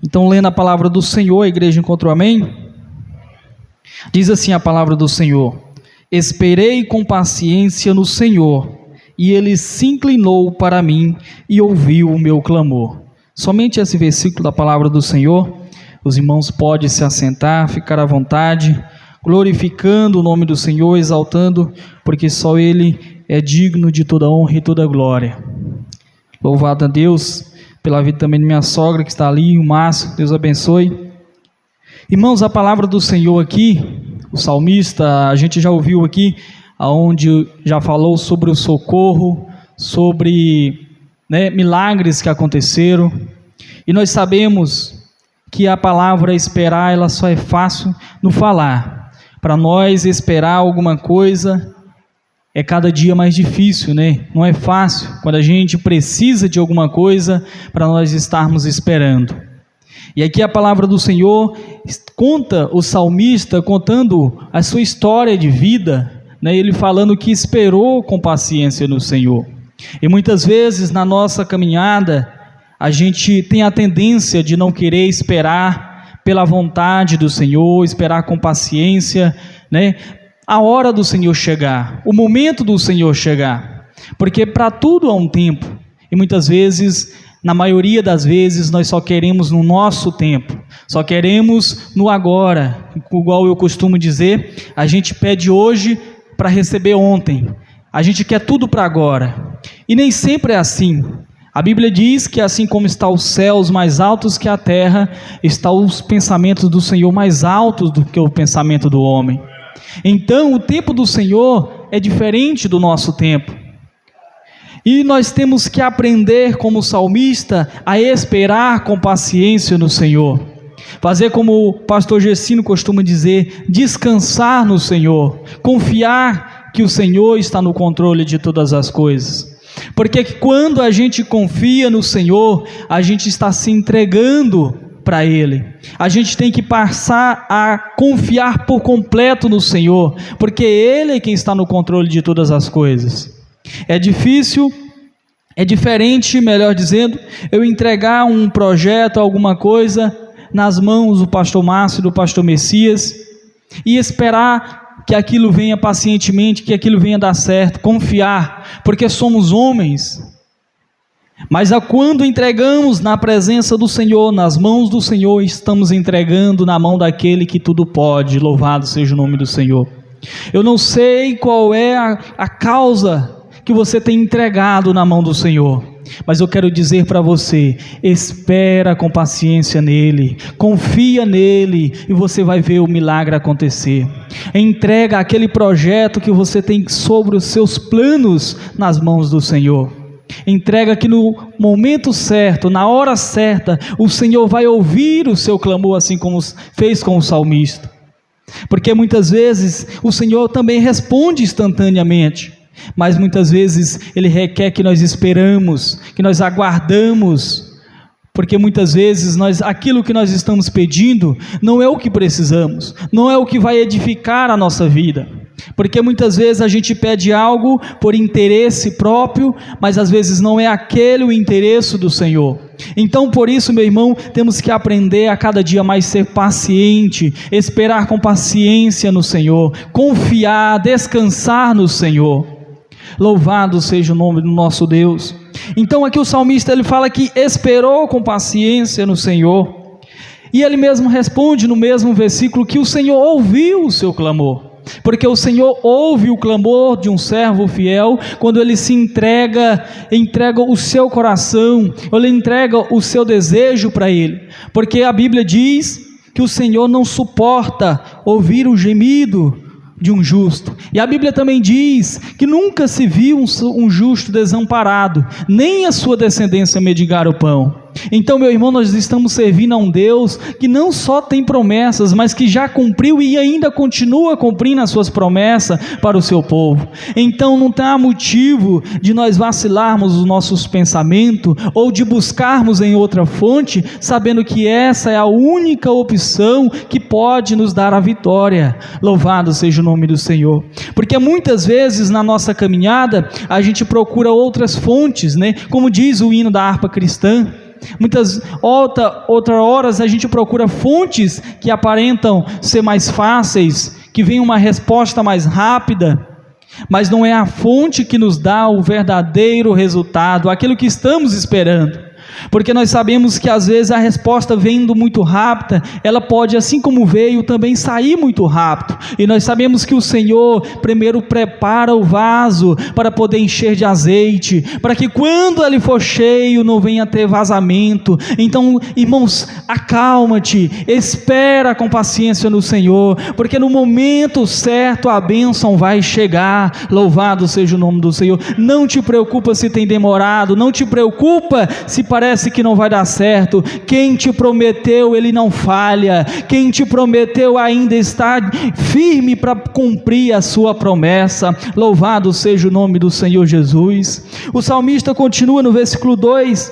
Então, lendo a palavra do Senhor, a igreja encontrou amém? Diz assim a palavra do Senhor: esperei com paciência no Senhor, e Ele se inclinou para mim e ouviu o meu clamor. Somente esse versículo da palavra do Senhor. Os irmãos podem se assentar, ficar à vontade, glorificando o nome do Senhor, exaltando, porque só Ele é digno de toda honra e toda glória. Louvado a Deus pela vida também de minha sogra que está ali, o Márcio, Deus abençoe. Irmãos, a palavra do Senhor aqui, o salmista, a gente já ouviu aqui, onde já falou sobre o socorro, sobre milagres que aconteceram, e nós sabemos que a palavra esperar, ela só é fácil no falar. Para nós esperar alguma coisa é cada dia mais difícil, não é fácil quando a gente precisa de alguma coisa para nós estarmos esperando. E aqui a palavra do Senhor conta o salmista contando a sua história de vida, ele falando que esperou com paciência no Senhor. E muitas vezes na nossa caminhada a gente tem a tendência de não querer esperar pela vontade do Senhor, esperar com paciência, a hora do Senhor chegar, o momento do Senhor chegar, porque para tudo há um tempo, e muitas vezes, na maioria das vezes, nós só queremos no nosso tempo, só queremos no agora, igual eu costumo dizer, a gente pede hoje para receber ontem, a gente quer tudo para agora, e nem sempre é assim. A Bíblia diz que assim como estão os céus mais altos que a terra, estão os pensamentos do Senhor mais altos do que o pensamento do homem. Então o tempo do Senhor é diferente do nosso tempo, e nós temos que aprender como salmista a esperar com paciência no Senhor, fazer como o pastor Gessino costuma dizer, descansar no Senhor, confiar que o Senhor está no controle de todas as coisas, porque quando a gente confia no Senhor, a gente está se entregando para Ele, a gente tem que passar a confiar por completo no Senhor, porque Ele é quem está no controle de todas as coisas. É difícil, é diferente, melhor dizendo, eu entregar um projeto, alguma coisa, nas mãos do pastor Márcio, do pastor Messias, e esperar que aquilo venha pacientemente, que aquilo venha dar certo, confiar, porque somos homens. Mas quando entregamos na presença do Senhor, nas mãos do Senhor, estamos entregando na mão daquele que tudo pode. Louvado seja o nome do Senhor. Eu não sei qual é a causa que você tem entregado na mão do Senhor, mas eu quero dizer para você, espera com paciência nele, confia nele, e você vai ver o milagre acontecer. Entrega aquele projeto que você tem sobre os seus planos nas mãos do Senhor. Entrega que no momento certo, na hora certa, o Senhor vai ouvir o seu clamor, assim como fez com o salmista, porque muitas vezes o Senhor também responde instantaneamente, mas muitas vezes Ele requer que nós esperamos, que nós aguardamos, porque muitas vezes aquilo que nós estamos pedindo não é o que precisamos, não é o que vai edificar a nossa vida, porque muitas vezes a gente pede algo por interesse próprio, mas às vezes não é aquele o interesse do Senhor. Então por isso, meu irmão, temos que aprender a cada dia mais ser paciente, esperar com paciência no Senhor, confiar, descansar no Senhor. Louvado seja o nome do nosso Deus. Então aqui o salmista ele fala que esperou com paciência no Senhor, e ele mesmo responde no mesmo versículo que o Senhor ouviu o seu clamor, porque o Senhor ouve o clamor de um servo fiel quando ele se entrega o seu coração, ele entrega o seu desejo para Ele, porque a Bíblia diz que o Senhor não suporta ouvir o gemido de um justo, e a Bíblia também diz que nunca se viu um justo desamparado, nem a sua descendência mendigar o pão. Então, meu irmão, nós estamos servindo a um Deus que não só tem promessas, mas que já cumpriu e ainda continua cumprindo as suas promessas para o seu povo. Então não há motivo de nós vacilarmos os nossos pensamentos, ou de buscarmos em outra fonte, sabendo que essa é a única opção que pode nos dar a vitória. Louvado seja o nome do Senhor, porque muitas vezes na nossa caminhada, a gente procura outras fontes, como diz o hino da harpa cristã, Outras horas a gente procura fontes que aparentam ser mais fáceis, que vem uma resposta mais rápida, mas não é a fonte que nos dá o verdadeiro resultado, aquilo que estamos esperando. Porque nós sabemos que às vezes a resposta vindo muito rápida, ela pode, assim como veio, também sair muito rápido. E nós sabemos que o Senhor primeiro prepara o vaso para poder encher de azeite, para que quando ele for cheio não venha ter vazamento. Então, irmãos, acalma-te, espera com paciência no Senhor, porque no momento certo a bênção vai chegar. Louvado seja o nome do Senhor. Não te preocupa se tem demorado, não te preocupa se parece que não vai dar certo. Quem te prometeu, ele não falha. Quem te prometeu ainda está firme para cumprir a sua promessa. Louvado seja o nome do Senhor Jesus. O salmista continua no versículo 2.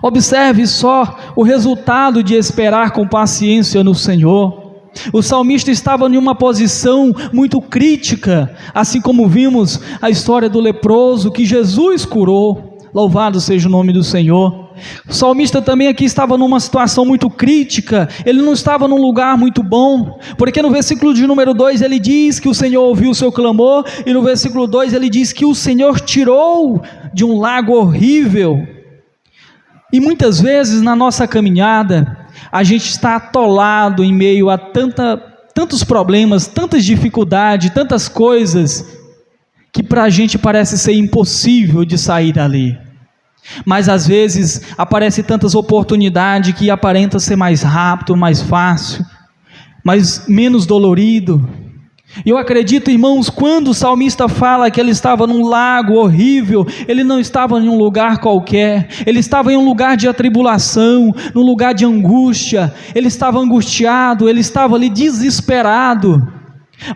Observe só o resultado de esperar com paciência no Senhor. O salmista estava em uma posição muito crítica, assim como vimos a história do leproso que Jesus curou. Louvado seja o nome do Senhor. O salmista também aqui estava numa situação muito crítica, ele não estava num lugar muito bom, porque no versículo de número 2 ele diz que o Senhor ouviu o seu clamor, e no versículo 2 ele diz que o Senhor tirou de um lago horrível. E muitas vezes na nossa caminhada, a gente está atolado em meio a tantos problemas, tantas dificuldades, tantas coisas, que para a gente parece ser impossível de sair dali. Mas às vezes aparecem tantas oportunidades que aparenta ser mais rápido, mais fácil, mas menos dolorido. E eu acredito, irmãos, quando o salmista fala que ele estava num lago horrível, ele não estava em um lugar qualquer, ele estava em um lugar de atribulação, num lugar de angústia, ele estava angustiado, ele estava ali desesperado,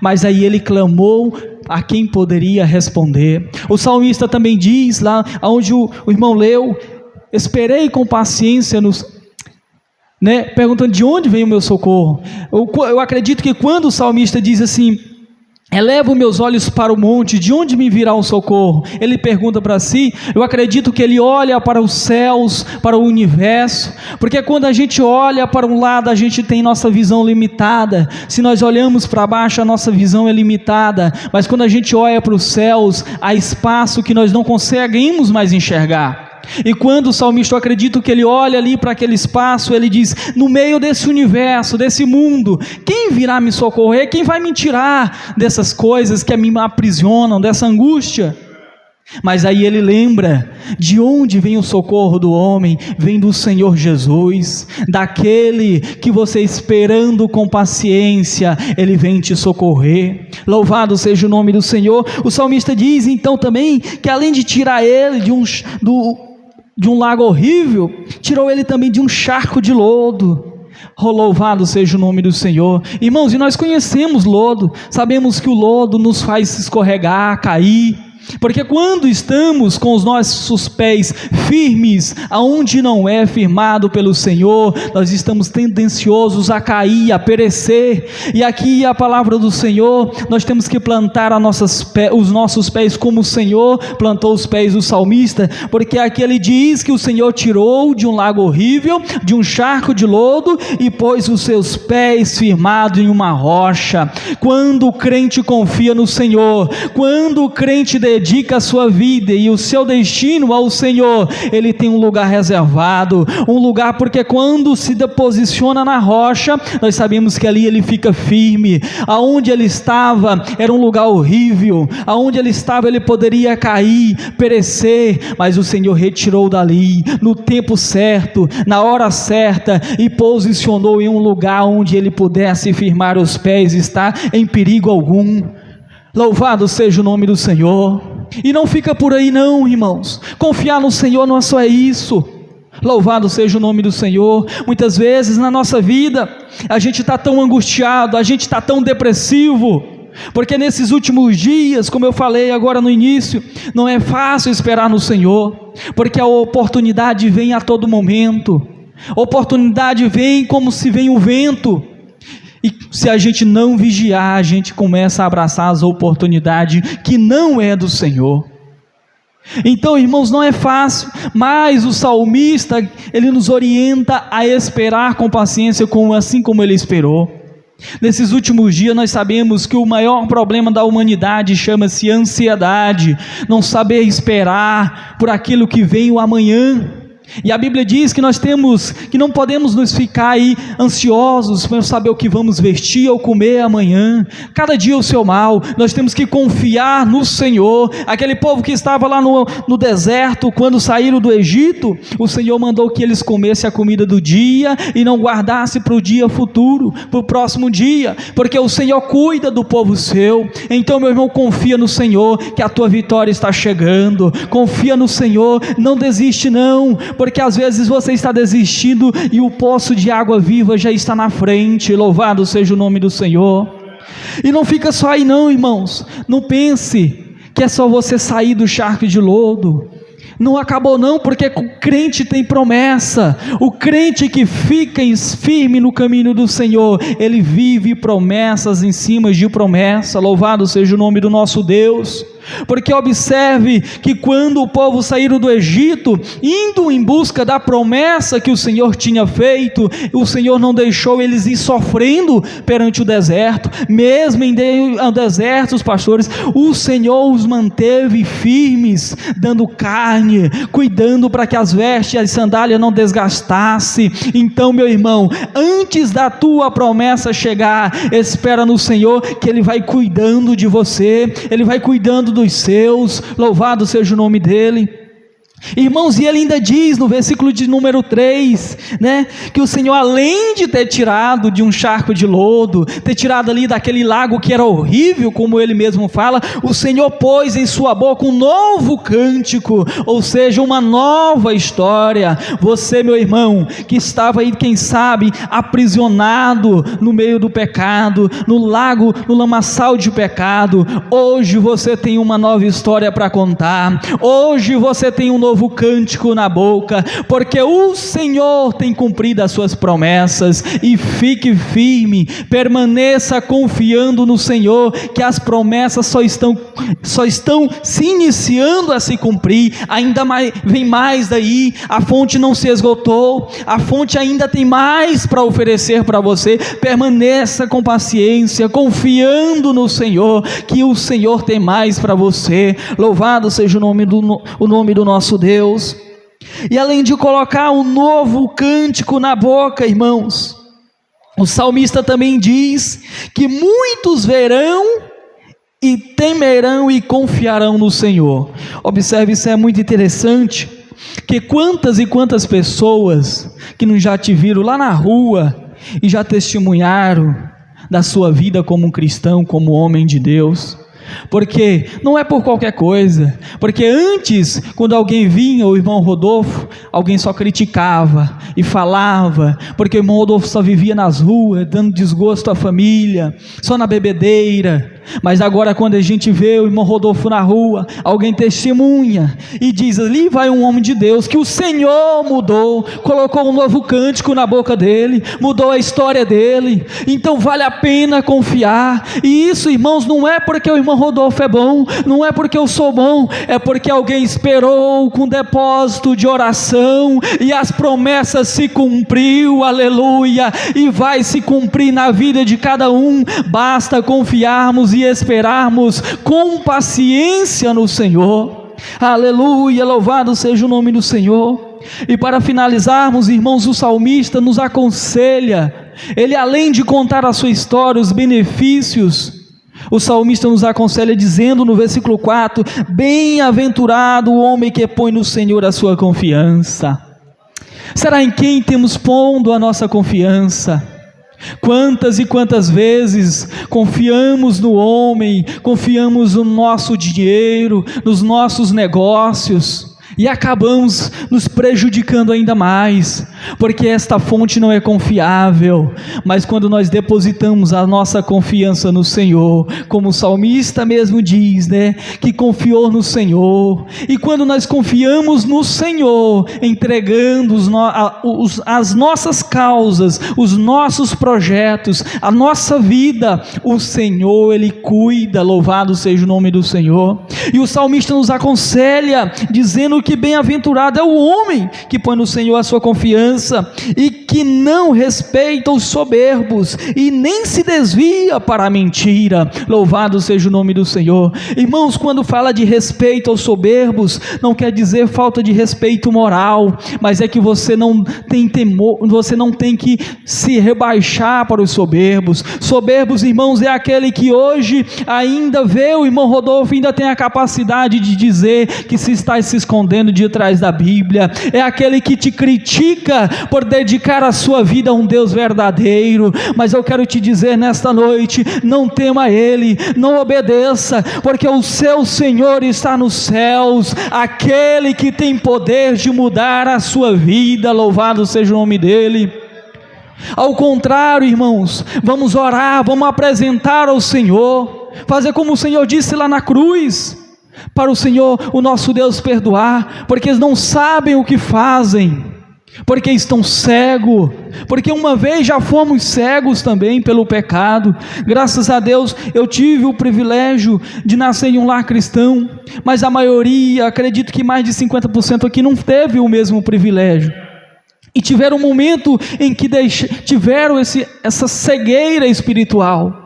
mas aí ele clamou a quem poderia responder. O salmista também diz, lá onde o irmão leu, esperei com paciência perguntando de onde vem o meu socorro. Eu acredito que quando o salmista diz assim, elevo meus olhos para o monte, de onde me virá o socorro? Ele pergunta para si, eu acredito que ele olha para os céus, para o universo, porque quando a gente olha para um lado, a gente tem nossa visão limitada. Se nós olhamos para baixo, a nossa visão é limitada, mas quando a gente olha para os céus, há espaço que nós não conseguimos mais enxergar. E quando o salmista, eu acredito que ele olha ali para aquele espaço, ele diz, no meio desse universo, desse mundo, quem virá me socorrer? Quem vai me tirar dessas coisas que me aprisionam, dessa angústia? Mas aí ele lembra, de onde vem o socorro do homem? Vem do Senhor Jesus, daquele que você esperando com paciência, ele vem te socorrer. Louvado seja o nome do Senhor. O salmista diz então também, que além de tirar ele de um lago horrível, tirou ele também de um charco de lodo. Oh, louvado seja o nome do Senhor. Irmãos, e nós conhecemos lodo, sabemos que o lodo nos faz escorregar, cair, porque quando estamos com os nossos pés firmes, aonde não é firmado pelo Senhor, nós estamos tendenciosos a cair, a perecer. E aqui a palavra do Senhor, nós temos que plantar os nossos pés como o Senhor plantou os pés do salmista, porque aqui ele diz que o Senhor tirou de um lago horrível, de um charco de lodo, e pôs os seus pés firmados em uma rocha. Quando o crente confia no Senhor, quando o crente dedica a sua vida e o seu destino ao Senhor, ele tem um lugar reservado, um lugar, porque quando se deposiciona na rocha, nós sabemos que ali ele fica firme. Aonde ele estava era um lugar horrível, aonde ele estava ele poderia cair, perecer, mas o Senhor retirou dali, no tempo certo, na hora certa, e posicionou em um lugar onde ele pudesse firmar os pés, estar em perigo algum. Louvado seja o nome do Senhor. E não fica por aí não, irmãos. Confiar no Senhor não é só isso. Louvado seja o nome do Senhor. Muitas vezes na nossa vida, a gente está tão angustiado, a gente está tão depressivo, porque nesses últimos dias, como eu falei agora no início, não é fácil esperar no Senhor, porque a oportunidade vem a todo momento. A oportunidade vem como se vem o vento. E se a gente não vigiar, a gente começa a abraçar as oportunidades que não é do Senhor. Então, irmãos, não é fácil, mas o salmista, ele nos orienta a esperar com paciência, assim como ele esperou. Nesses últimos dias nós sabemos que o maior problema da humanidade chama-se ansiedade, não saber esperar por aquilo que vem o amanhã. E a Bíblia diz que que não podemos nos ficar aí ansiosos para saber o que vamos vestir ou comer amanhã. Cada dia o seu mal. Nós temos que confiar no Senhor. Aquele povo que estava lá no deserto, quando saíram do Egito, o Senhor mandou que eles comessem a comida do dia e não guardassem para o dia futuro, para o próximo dia, porque o Senhor cuida do povo seu. Então, meu irmão, confia no Senhor, que a tua vitória está chegando. Confia no Senhor, não desiste não, porque às vezes você está desistindo e o poço de água viva já está na frente. Louvado seja o nome do Senhor. E não fica só aí não, irmãos, não pense que é só você sair do charco de lodo. Não acabou não, porque o crente tem promessa. O crente que fica firme no caminho do Senhor, ele vive promessas em cima de promessa. Louvado seja o nome do nosso Deus. Porque observe que quando o povo saíram do Egito, indo em busca da promessa que o Senhor tinha feito, o Senhor não deixou eles ir sofrendo perante o deserto. Mesmo em deserto, os pastores, o Senhor os manteve firmes, dando carne, cuidando para que as vestes e as sandálias não desgastassem. Então, meu irmão, antes da tua promessa chegar, espera no Senhor, que Ele vai cuidando de você, Ele vai cuidando dos seus. Louvado seja o nome dele. Irmãos, e ele ainda diz no versículo de número 3, que o Senhor, além de ter tirado de um charco de lodo, ter tirado ali daquele lago que era horrível, como ele mesmo fala, o Senhor pôs em sua boca um novo cântico, ou seja, uma nova história. Você, meu irmão, que estava aí, quem sabe, aprisionado no meio do pecado, no lago, no lamaçal de pecado, hoje você tem uma nova história para contar. Hoje você tem um novo cântico na boca, porque o Senhor tem cumprido as suas promessas. E fique firme, permaneça confiando no Senhor, que as promessas só estão se iniciando a se cumprir. Ainda mais, vem mais daí, a fonte não se esgotou, a fonte ainda tem mais para oferecer para você. Permaneça com paciência, confiando no Senhor, que o Senhor tem mais para você. Louvado seja o nome do nosso Deus. E além de colocar um novo cântico na boca, irmãos, o salmista também diz que muitos verão e temerão e confiarão no Senhor. Observe, isso é muito interessante, que quantas e quantas pessoas que não já te viram lá na rua e já testemunharam da sua vida como um cristão, como homem de Deus. Porque não é por qualquer coisa, porque antes, quando alguém vinha, o irmão Rodolfo, alguém só criticava e falava, porque o irmão Rodolfo só vivia nas ruas, dando desgosto à família, só na bebedeira. Mas agora, quando a gente vê o irmão Rodolfo na rua, alguém testemunha e diz: ali vai um homem de Deus, que o Senhor mudou, colocou um novo cântico na boca dele, mudou a história dele. Então vale a pena confiar. E isso, irmãos, não é porque o irmão Rodolfo é bom, não é porque eu sou bom, é porque alguém esperou com depósito de oração e as promessas se cumpriu, aleluia, e vai se cumprir na vida de cada um. Basta confiarmos e esperarmos com paciência no Senhor. Aleluia, louvado seja o nome do Senhor. E para finalizarmos, irmãos, o salmista nos aconselha, ele, além de contar a sua história, os benefícios, o salmista nos aconselha dizendo no versículo 4: bem-aventurado o homem que põe no Senhor a sua confiança. Será em quem temos pondo a nossa confiança? Quantas e quantas vezes confiamos no homem, confiamos no nosso dinheiro, nos nossos negócios, e acabamos nos prejudicando ainda mais, porque esta fonte não é confiável. Mas quando nós depositamos a nossa confiança no Senhor, como o salmista mesmo diz, né, que confiou no Senhor, e quando nós confiamos no Senhor, entregando as nossas causas, os nossos projetos, a nossa vida, o Senhor, Ele cuida. Louvado seja o nome do Senhor. E o salmista nos aconselha, dizendo que bem-aventurado é o homem que põe no Senhor a sua confiança, e que não respeita os soberbos, e nem se desvia para a mentira. Louvado seja o nome do Senhor. Irmãos, quando fala de respeito aos soberbos, não quer dizer falta de respeito moral, mas é que você não tem temor, você não tem que se rebaixar para os soberbos. Soberbos, irmãos, é aquele que hoje ainda vê, o irmão Rodolfo ainda tem a capacidade de dizer que se está se escondendo de trás da Bíblia, é aquele que te critica por dedicar a sua vida a um Deus verdadeiro. Mas eu quero te dizer nesta noite, não tema ele, não obedeça, porque o seu Senhor está nos céus, aquele que tem poder de mudar a sua vida. Louvado seja o nome dele. Ao contrário, irmãos, vamos orar, vamos apresentar ao Senhor, fazer como o Senhor disse lá na cruz, para o Senhor, o nosso Deus, perdoar, porque eles não sabem o que fazem, porque estão cegos, porque uma vez já fomos cegos também pelo pecado. Graças a Deus eu tive o privilégio de nascer em um lar cristão, mas a maioria, acredito que mais de 50% aqui não teve o mesmo privilégio, e tiveram um momento em que tiveram essa cegueira espiritual,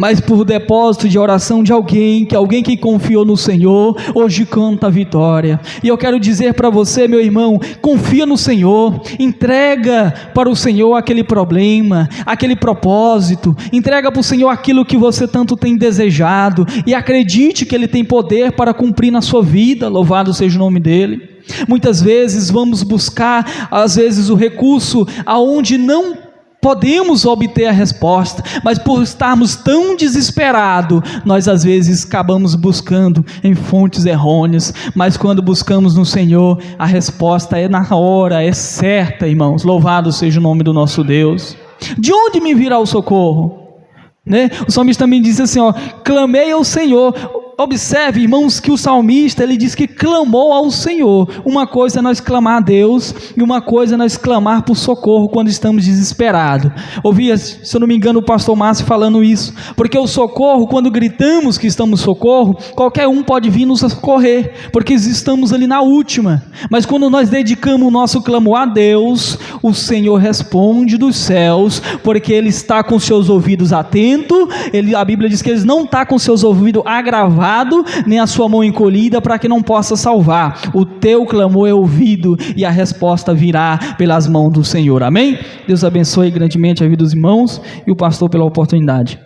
mas por depósito de oração de alguém que confiou no Senhor, hoje canta a vitória. E eu quero dizer para você, meu irmão, confia no Senhor, entrega para o Senhor aquele problema, aquele propósito, entrega para o Senhor aquilo que você tanto tem desejado, e acredite que Ele tem poder para cumprir na sua vida. Louvado seja o nome dEle. Muitas vezes vamos buscar, às vezes, o recurso aonde não podemos obter a resposta, mas por estarmos tão desesperados, nós às vezes acabamos buscando em fontes errôneas. Mas quando buscamos no Senhor, a resposta é na hora, é certa, irmãos. Louvado seja o nome do nosso Deus. De onde me virá o socorro? Né? O salmista também diz assim, clamei ao Senhor. Observe, irmãos, que o salmista, ele diz que clamou ao Senhor. Uma coisa é nós clamar a Deus, e uma coisa é nós clamar por socorro quando estamos desesperados. Ouvi, se eu não me engano, o pastor Márcio falando isso, porque o socorro, quando gritamos que estamos socorro, qualquer um pode vir nos socorrer, porque estamos ali na última. Mas quando nós dedicamos o nosso clamor a Deus, o Senhor responde dos céus, porque Ele está com seus ouvidos atentos. A Bíblia diz que Ele não está com seus ouvidos agravados, nem a sua mão encolhida, para que não possa salvar. O teu clamor é ouvido, e a resposta virá pelas mãos do Senhor. Amém? Deus abençoe grandemente a vida dos irmãos e o pastor pela oportunidade.